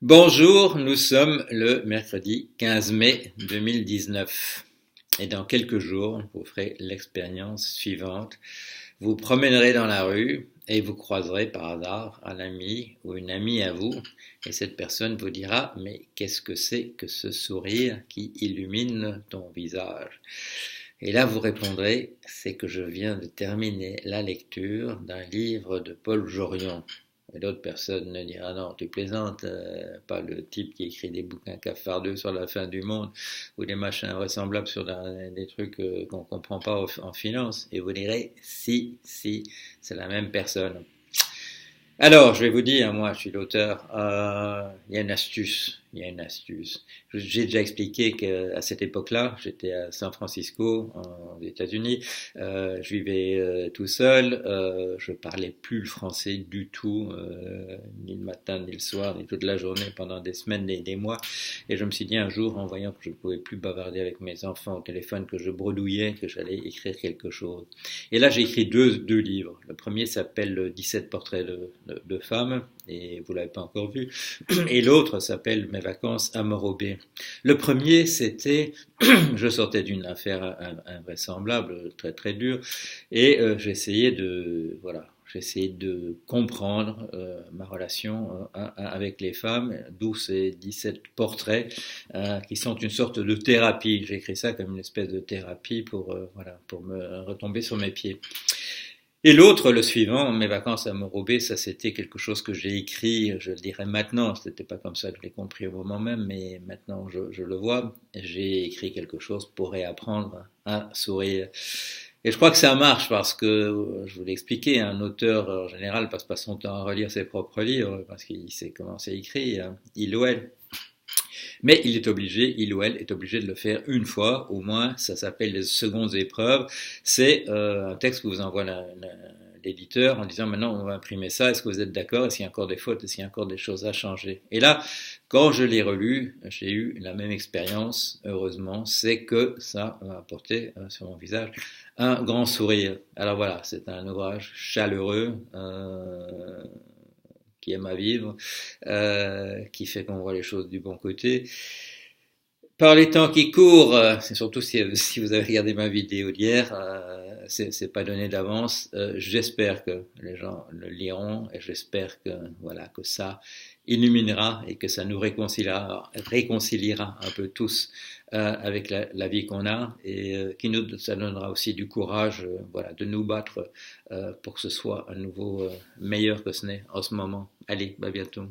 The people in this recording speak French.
Bonjour, nous sommes le mercredi 15 mai 2019 et dans quelques jours, vous ferez l'expérience suivante. Vous promènerez dans la rue et vous croiserez par hasard un ami ou une amie à vous et cette personne vous dira mais qu'est-ce que c'est que ce sourire qui illumine ton visage? Et là vous répondrez c'est que je viens de terminer la lecture d'un livre de Paul Jorion. Et d'autres personnes ne diront non, tu plaisantes, pas le type qui écrit des bouquins cafardeux sur la fin du monde ou des machins invraisemblables sur des trucs qu'on ne comprend pas en finance. Et vous direz si, si, c'est la même personne. Alors, je vais vous dire, moi, je suis l'auteur. Il y a une astuce. Il y a une astuce. J'ai déjà expliqué qu'à cette époque-là, j'étais à San Francisco, aux États-Unis. Je vivais tout seul. Je parlais plus le français du tout, ni le matin, ni le soir, ni toute la journée, pendant des semaines et des mois. Et je me suis dit un jour, en voyant que je ne pouvais plus bavarder avec mes enfants au téléphone, que je bredouillais, que j'allais écrire quelque chose. Et là, j'ai écrit deux livres. Le premier s'appelle 17 portraits de femmes, et vous l'avez pas encore vu. Et l'autre s'appelle Mes vacances à Morobé. Le premier, c'était, je sortais d'une affaire invraisemblable, très très dure, et j'essayais j'essayais de comprendre ma relation avec les femmes, d'où ces 17 portraits qui sont une sorte de thérapie. J'ai écrit ça comme une espèce de thérapie pour me retomber sur mes pieds. Et l'autre, le suivant, Mes vacances à Morobé, ça c'était quelque chose que j'ai écrit, je le dirais maintenant, c'était pas comme ça que je l'ai compris au moment même, mais maintenant je le vois, j'ai écrit quelque chose pour réapprendre à sourire. Et je crois que ça marche parce que, je vous l'ai expliqué, un auteur en général passe pas son temps à relire ses propres livres parce qu'il sait comment c'est écrit, hein, il ou elle. Mais il ou elle est obligé de le faire une fois, au moins, ça s'appelle les secondes épreuves. C'est un texte que vous envoie l'éditeur en disant maintenant on va imprimer ça, est-ce que vous êtes d'accord, est-ce qu'il y a encore des fautes, est-ce qu'il y a encore des choses à changer. Et là, quand je l'ai relu, j'ai eu la même expérience, heureusement, c'est que ça m'a apporté sur mon visage un grand sourire. Alors voilà, c'est un ouvrage chaleureux, qui aime à vivre, qui fait qu'on voit les choses du bon côté. Par les temps qui courent, c'est surtout si vous avez regardé ma vidéo d'hier, c'est pas donné d'avance. J'espère que les gens le liront et j'espère que voilà que ça illuminera et que ça nous réconciliera un peu tous avec la vie qu'on a et ça donnera aussi du courage, voilà, de nous battre pour que ce soit à nouveau meilleur que ce n'est en ce moment. Allez, à bientôt.